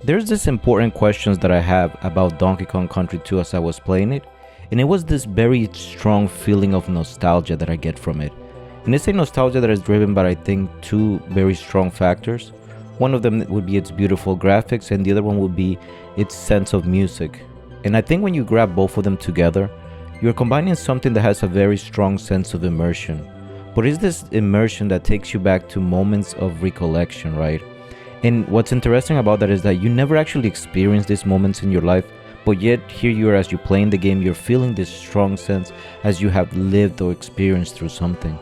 There's this important questions that I have about Donkey Kong Country 2 as I was playing it, and it was this very strong feeling of nostalgia that I get from it. And it's a nostalgia that is driven by, I think, two very strong factors. One of them would be its beautiful graphics, and the other one would be its sense of music. And I think when you grab both of them together, you're combining something that has a very strong sense of immersion. But it's this immersion that takes you back to moments of recollection, right? And what's interesting about that is that you never actually experience these moments in your life, but yet here you are as you're playing the game, you're feeling this strong sense as you have lived or experienced through something.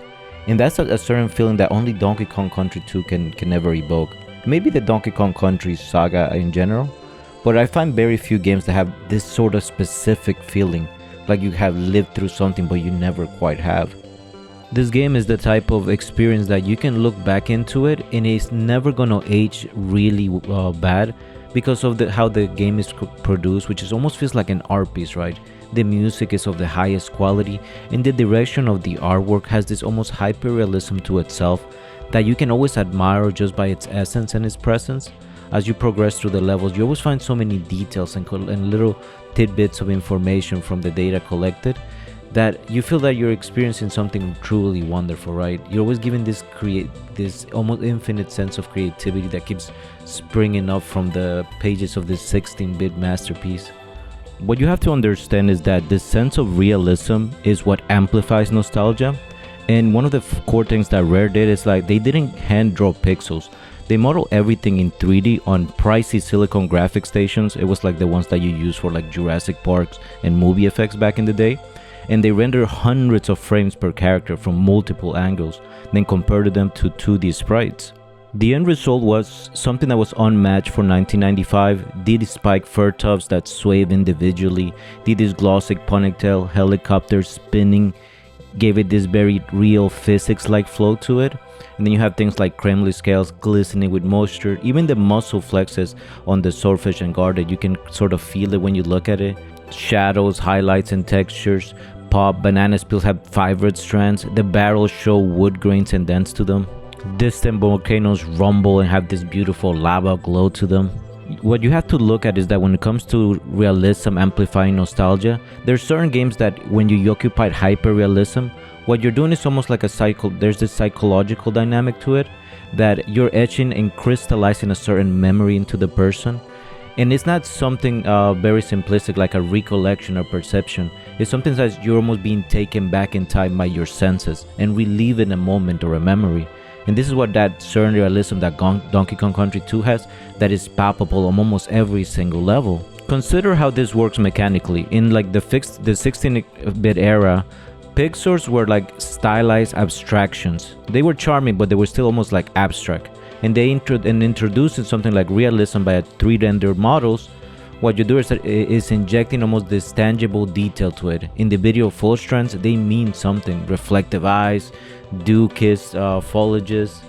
And that's a certain feeling that only Donkey Kong Country 2 can never evoke. Maybe the Donkey Kong Country saga in general, but I find very few games that have this sort of specific feeling, like you have lived through something but you never quite have. This game is the type of experience that you can look back into it and it's never gonna age really bad because of how the game is produced, which is almost feels like an art piece, right? The music is of the highest quality and the direction of the artwork has this almost hyper-realism to itself that you can always admire just by its essence and its presence. As you progress through the levels, you always find so many details and little tidbits of information from the data collected that you feel that you're experiencing something truly wonderful, right? You're always given this almost infinite sense of creativity that keeps springing up from the pages of this 16-bit masterpiece. What you have to understand is that this sense of realism is what amplifies nostalgia. And one of the core things that Rare did is like they didn't hand draw pixels. They model everything in 3D on pricey silicon graphic stations. It was like the ones that you use for like Jurassic Parks and movie effects back in the day. And they render hundreds of frames per character from multiple angles, then compared them to 2D sprites. The end result was something that was unmatched for 1995. Did spike fur tufts that swayed individually, did this glossy ponytail helicopter spinning, gave it this very real physics-like flow to it. And then you have things like crumbly scales glistening with moisture, even the muscle flexes on the swordfish and guarded, you can sort of feel it when you look at it. Shadows, highlights and textures pop, banana peels have fibered strands, the barrels show wood grains and dents to them. Distant volcanoes rumble and have this beautiful lava glow to them. What you have to look at is that when it comes to realism amplifying nostalgia, there's certain games that when you occupy hyper-realism, what you're doing is almost like there's this psychological dynamic to it, that you're etching and crystallizing a certain memory into the person. And it's not something very simplistic like a recollection or perception. It's something that you're almost being taken back in time by your senses and reliving a moment or a memory. And this is what that certain realism that Donkey Kong Country 2 has that is palpable on almost every single level. Consider how this works mechanically. In like the 16-bit era, pixels were like stylized abstractions. They were charming, but they were still almost like abstract. And they introduced something like realism by 3D-rendered models. What you do is injecting almost this tangible detail to it. In the video full strands, they mean something. Reflective eyes, dew-kissed foliages.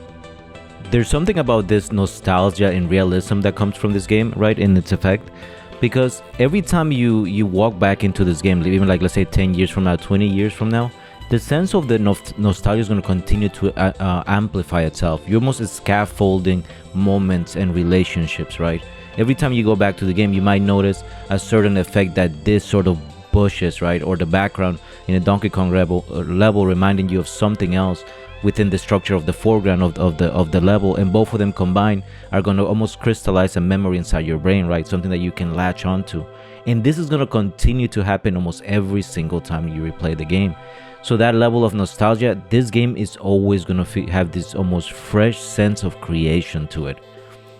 There's something about this nostalgia and realism that comes from this game, right, in its effect. Because every time you walk back into this game, even like let's say 10 years from now, 20 years from now, the sense of the nostalgia is going to continue to amplify itself. You're almost scaffolding moments and relationships, right? Every time you go back to the game, you might notice a certain effect that this sort of bushes, right, or the background in a Donkey Kong level reminding you of something else within the structure of the foreground of the level, and both of them combined are going to almost crystallize a memory inside your brain, right? Something that you can latch onto. And this is going to continue to happen almost every single time you replay the game. So that level of nostalgia, this game is always going to have this almost fresh sense of creation to it.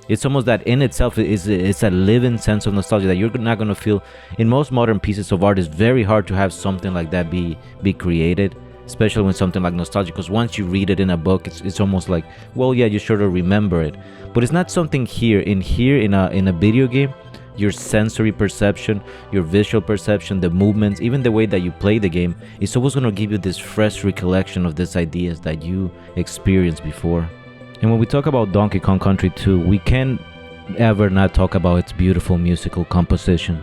It's almost that in itself it's a living sense of nostalgia that you're not going to feel in most modern pieces of art. It's very hard to have something like that be created, especially when something like nostalgia, because once you read it in a book, it's almost like, well, yeah, you sort of remember it, but it's not something here in a video game. Your sensory perception, your visual perception, the movements, even the way that you play the game, is always going to give you this fresh recollection of these ideas that you experienced before. And when we talk about Donkey Kong Country 2, we can't ever not talk about its beautiful musical composition.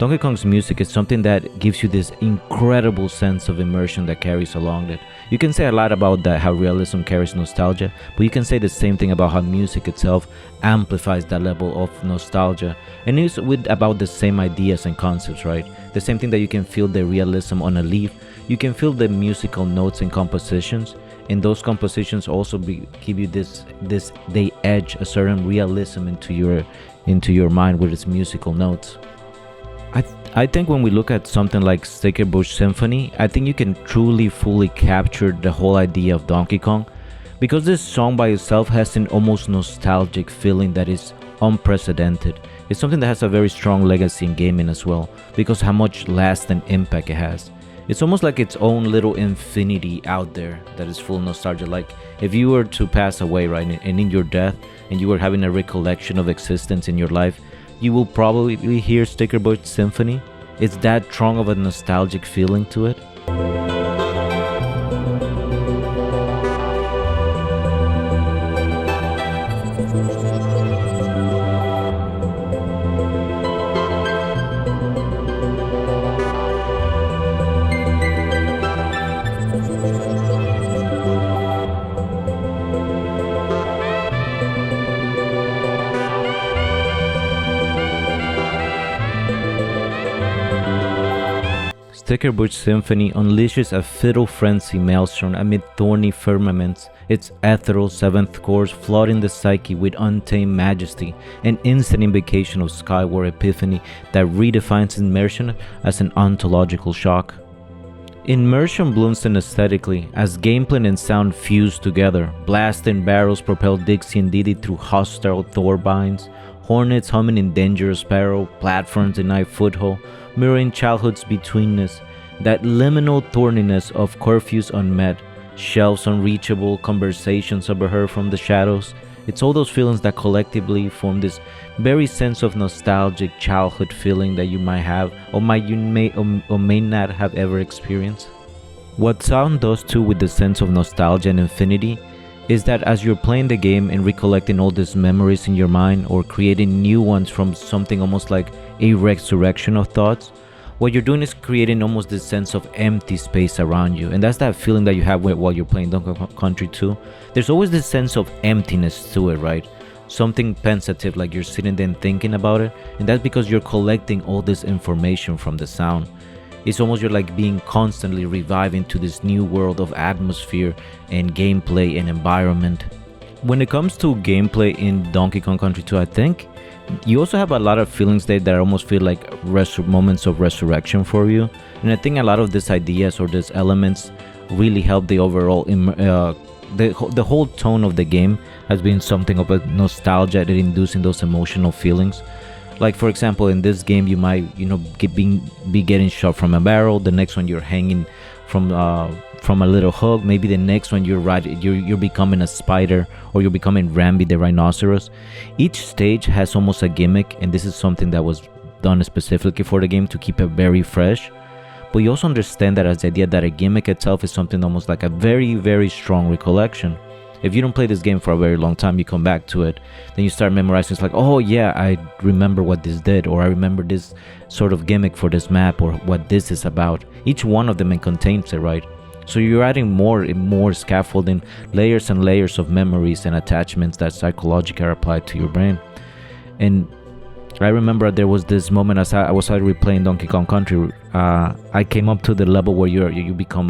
Donkey Kong's music is something that gives you this incredible sense of immersion that carries along it. You can say a lot about that, how realism carries nostalgia, but you can say the same thing about how music itself amplifies that level of nostalgia. And it's with about the same ideas and concepts, right? The same thing that you can feel the realism on a leaf, you can feel the musical notes and compositions. And those compositions also give you this they edge a certain realism into your mind with its musical notes. I think when we look at something like Sticker Bush Symphony, I think you can truly fully capture the whole idea of Donkey Kong, because this song by itself has an almost nostalgic feeling that is unprecedented. It's something that has a very strong legacy in gaming as well, because how much lasting impact it has. It's almost like its own little infinity out there that is full of nostalgia. Like if you were to pass away, right, and in your death, and you were having a recollection of existence in your life, you will probably hear Sticker Bush Symphony. It's that strong of a nostalgic feeling to it. Sticker Bush Symphony unleashes a fiddle frenzy maelstrom amid thorny firmaments, its ethereal seventh chords flooding the psyche with untamed majesty, an instant invocation of skyward epiphany that redefines immersion as an ontological shock. Immersion blooms in aesthetically as gameplay and sound fuse together. Blasting barrels propel Dixie and Diddy through hostile thorbines, hornets humming in dangerous peril, platforms deny foothold, mirroring childhood's betweenness, that liminal thorniness of curfews unmet, shelves unreachable, conversations overheard from the shadows. It's all those feelings that collectively form this very sense of nostalgic childhood feeling that you might have or may not have ever experienced. What sound does too with the sense of nostalgia and infinity is that as you're playing the game and recollecting all these memories in your mind or creating new ones from something almost like a resurrection of thoughts, what you're doing is creating almost this sense of empty space around you. And that's that feeling that you have while you're playing Donkey Kong Country 2. There's always this sense of emptiness to it, right? Something pensive, like you're sitting there and thinking about it. And that's because you're collecting all this information from the sound. It's almost you're like being constantly reviving to this new world of atmosphere and gameplay and environment. When it comes to gameplay in Donkey Kong Country 2, I think you also have a lot of feelings there that almost feel like moments of resurrection for you. And I think a lot of these ideas or these elements really help the overall the whole tone of the game has been something of a nostalgia that inducing those emotional feelings. Like for example, in this game you might be getting shot from a barrel. The next one you're hanging from a little hook. Maybe the next one you're becoming a spider, or you're becoming Rambi the rhinoceros. Each stage has almost a gimmick, and this is something that was done specifically for the game to keep it very fresh. But you also understand that as the idea that a gimmick itself is something almost like a very, very strong recollection. If you don't play this game for a very long time, you come back to it, then you start memorizing. It's like, oh yeah, I remember what this did, or I remember this sort of gimmick for this map, or what this is about. Each one of them contains it, right? So you're adding more and more scaffolding, layers and layers of memories and attachments that psychologically are applied to your brain. And I remember there was this moment as I was replaying Donkey Kong Country. I came up to the level where you become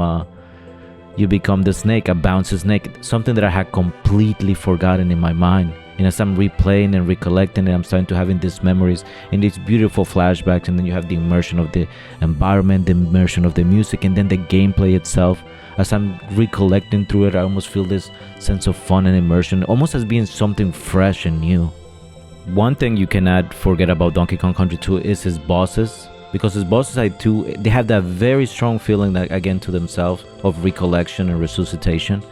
the snake, a bouncy snake, something that I had completely forgotten in my mind. And as I'm replaying and recollecting it, I'm starting to having these memories and these beautiful flashbacks. And then you have the immersion of the environment, the immersion of the music, and then the gameplay itself. As I'm recollecting through it, I almost feel this sense of fun and immersion, almost as being something fresh and new. One thing you cannot forget about Donkey Kong Country 2 is his bosses. Because his bosses, they have that very strong feeling that, again, to themselves of recollection and resuscitation.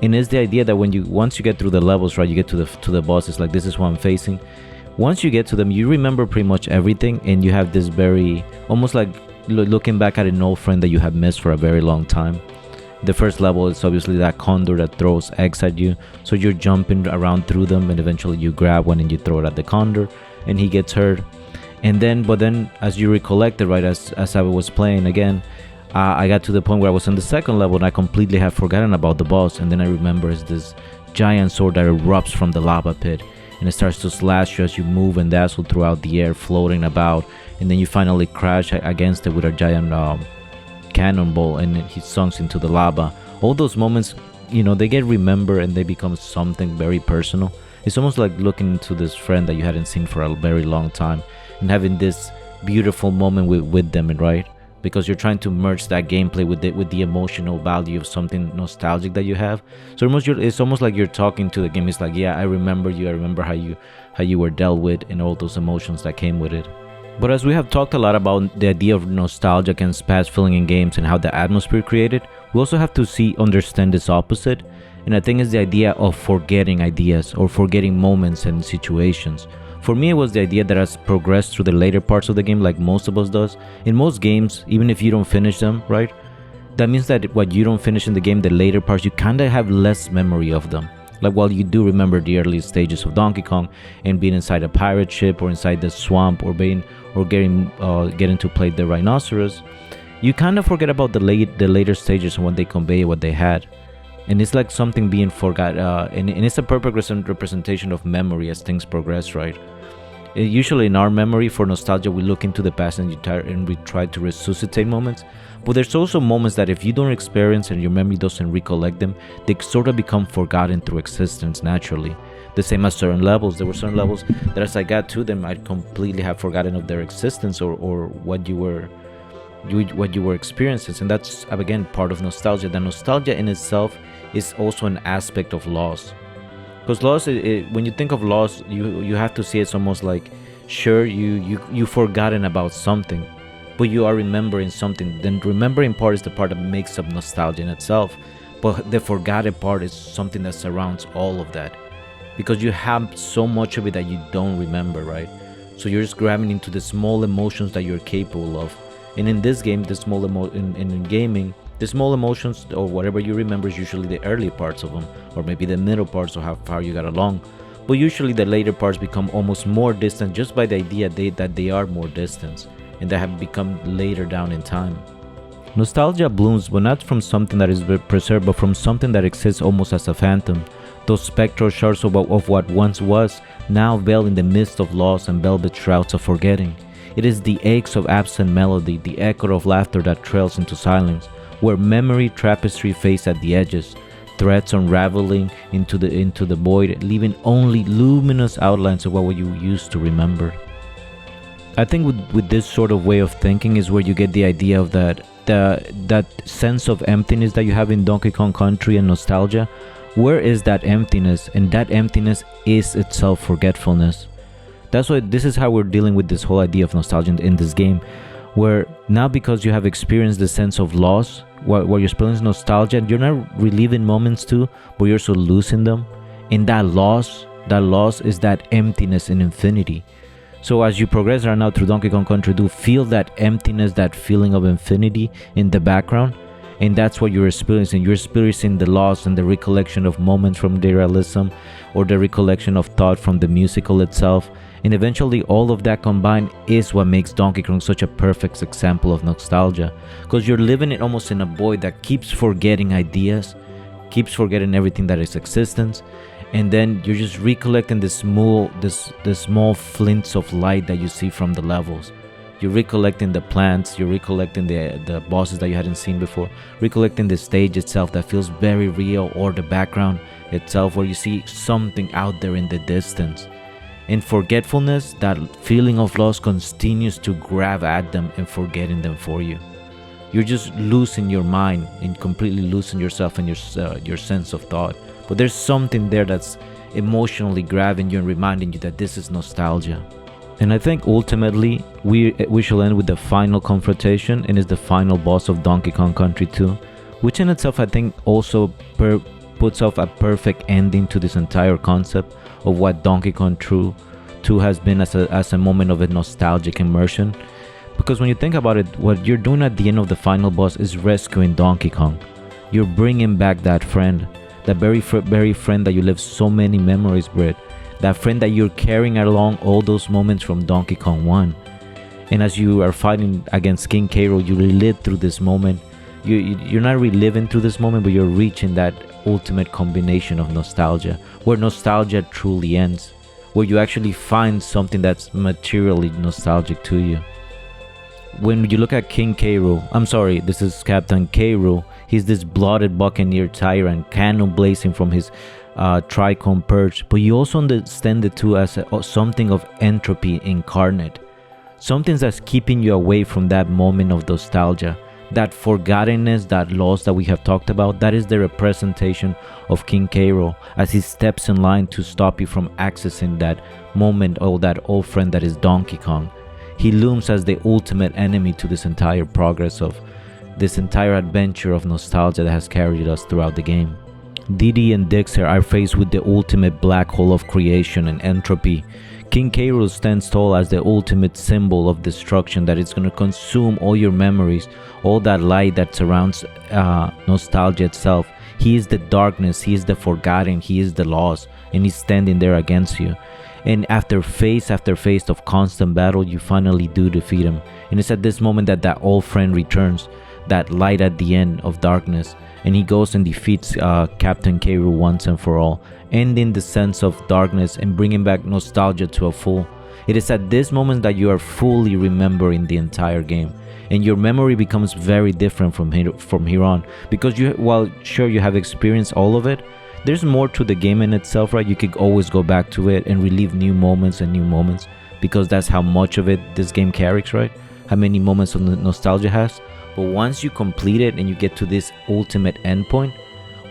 And it's the idea that once you get through the levels, right, you get to the bosses, like this is what I'm facing. Once you get to them, you remember pretty much everything, and you have this very, almost like looking back at an old friend that you have missed for a very long time. The first level is obviously that condor that throws eggs at you, so you're jumping around through them, and eventually you grab one and you throw it at the condor, and he gets hurt. But then as you recollect it, right, as I was playing again, I got to the point where I was on the second level and I completely had forgotten about the boss. And then I remember it's this giant sword that erupts from the lava pit, and it starts to slash you as you move and dazzle throughout the air, floating about. And then you finally crash against it with a giant cannonball, and he sunks into the lava. All those moments, they get remembered and they become something very personal. It's almost like looking into this friend that you hadn't seen for a very long time and having this beautiful moment with them, right? Because you're trying to merge that gameplay with the emotional value of something nostalgic that you have. So it's almost like you're talking to the game. It's like, yeah, I remember you. I remember how you were dealt with and all those emotions that came with it. But as we have talked a lot about the idea of nostalgia and past feeling in games and how the atmosphere created, we also have to understand this opposite. And I think it's the idea of forgetting ideas or forgetting moments and situations. For me, it was the idea that as progressed through the later parts of the game, like most of us does. In most games, even if you don't finish them, right? That means that what you don't finish in the game, the later parts, you kind of have less memory of them. Like, while you do remember the early stages of Donkey Kong and being inside a pirate ship or inside the swamp or getting to play the rhinoceros, you kind of forget about the later stages and when they convey what they had. And it's like something being forgot, and it's a perfect representation of memory as things progress, right? Usually in our memory for nostalgia, we look into the past and we try to resuscitate moments. But there's also moments that if you don't experience and your memory doesn't recollect them, they sort of become forgotten through existence naturally. The same as certain levels. There were certain levels that as I got to them, I'd completely have forgotten of their existence or what you were experiencing. And that's, again, part of nostalgia. The nostalgia in itself is also an aspect of loss. Because loss, when you think of loss, you have to see it's almost like, sure, you've forgotten about something, but you are remembering something. Then remembering part is the part that makes up nostalgia in itself. But the forgotten part is something that surrounds all of that. Because you have so much of it that you don't remember, right? So you're just grabbing into the small emotions that you're capable of. And in this game, in gaming, the small emotions or whatever you remember is usually the early parts of them, or maybe the middle parts of how far you got along. But usually the later parts become almost more distant just by the idea that they are more distant and that have become later down in time. Nostalgia blooms, but not from something that is preserved, but from something that exists almost as a phantom. Those spectral shards of what once was, now veiled in the mist of loss and velvet shrouds of forgetting. It is the aches of absent melody, the echo of laughter that trails into silence, where memory tapestry fades at the edges, threads unraveling into the void, leaving only luminous outlines of what you used to remember. I think with this sort of way of thinking is where you get the idea of that sense of emptiness that you have in Donkey Kong Country and nostalgia. Where is that emptiness? And that emptiness is itself forgetfulness. That's why this is how we're dealing with this whole idea of nostalgia in this game, where now because you have experienced the sense of loss, where you're experiencing nostalgia, you're not reliving moments too, but you're also losing them. And that loss is that emptiness in infinity. So as you progress right now through Donkey Kong Country, do feel that emptiness, that feeling of infinity in the background. And that's what you're experiencing. You're experiencing the loss and the recollection of moments from the realism, or the recollection of thought from the musical itself. And eventually all of that combined is what makes Donkey Kong such a perfect example of nostalgia. Because you're living it almost in a void that keeps forgetting ideas, keeps forgetting everything that is existence. And then you're just recollecting the small flints of light that you see from the levels. You're recollecting the plants, you're recollecting the bosses that you hadn't seen before, recollecting the stage itself that feels very real, or the background itself where you see something out there in the distance. In forgetfulness, that feeling of loss continues to grab at them and forgetting them for you. You're just losing your mind and completely losing yourself and your sense of thought. But there's something there that's emotionally grabbing you and reminding you that this is nostalgia. And I think ultimately we shall end with the final confrontation, and is the final boss of Donkey Kong Country 2, which in itself I think also puts off a perfect ending to this entire concept of what Donkey Kong 2 has been as a moment of a nostalgic immersion. Because when you think about it, what you're doing at the end of the final boss is rescuing Donkey Kong. You're bringing back that friend, that very friend that you lived so many memories with. That friend that you're carrying along all those moments from Donkey Kong 1. And as you are fighting against King Cairo, you relive through this moment. You're not reliving through this moment, but you're reaching that ultimate combination of nostalgia, where nostalgia truly ends, where you actually find something that's materially nostalgic to you. When you look at King Cairo, this is Captain Cairo. He's this blooded buccaneer tyrant, cannon blazing from his tricone perch, but you also understand it too as something of entropy incarnate. Something that's keeping you away from that moment of nostalgia, that forgottenness, that loss that we have talked about. That is the representation of King Cairo as he steps in line to stop you from accessing that moment or that old friend that is Donkey Kong. He looms as the ultimate enemy to this entire progress of this entire adventure of nostalgia that has carried us throughout the game. Diddy and Dixer are faced with the ultimate black hole of creation and entropy. King Cairo stands tall as the ultimate symbol of destruction that is going to consume all your memories, all that light that surrounds nostalgia itself. He is the darkness, he is the forgotten, he is the lost, and he's standing there against you. And after phase of constant battle, you finally do defeat him. And it's at this moment that that old friend returns, that light at the end of darkness, and he goes and defeats Captain Cairo once and for all, ending the sense of darkness and bringing back nostalgia to a full. It is at this moment that you are fully remembering the entire game, and your memory becomes very different from here on, because while sure you have experienced all of it, there's more to the game in itself, right? You could always go back to it and relive new moments, because that's how much of it this game carries, right? How many moments of nostalgia has. But once you complete it and you get to this ultimate endpoint,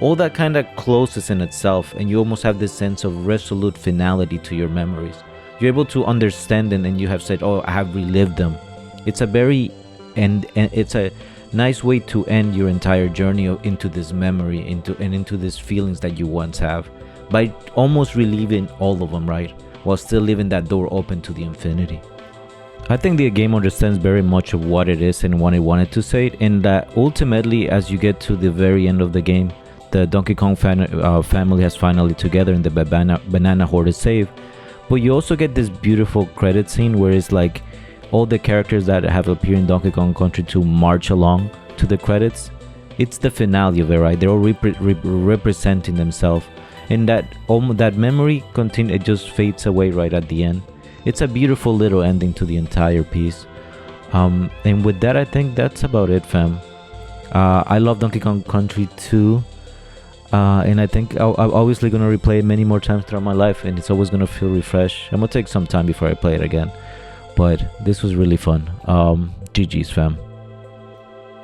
all that kind of closes in itself, and you almost have this sense of resolute finality to your memories. You're able to understand them, and you have said, oh, I have relived them. It's a very, and it's a nice way to end your entire journey into this memory, into these feelings that you once have, by almost reliving all of them, right? While still leaving that door open to the infinity. I think the game understands very much of what it is and what it wanted to say, and that ultimately, as you get to the very end of the game, the Donkey Kong family has finally together and the banana horde is saved. But you also get this beautiful credit scene where it's like all the characters that have appeared in Donkey Kong Country 2 march along to the credits. It's the finale of it, right? They're all representing themselves, and that memory it just fades away right at the end. It's a beautiful little ending to the entire piece. And with that, I think that's about it, fam. I love Donkey Kong Country 2. And I think I'm obviously going to replay it many more times throughout my life, and it's always going to feel refreshed. I'm going to take some time before I play it again. But this was really fun. GG's, fam.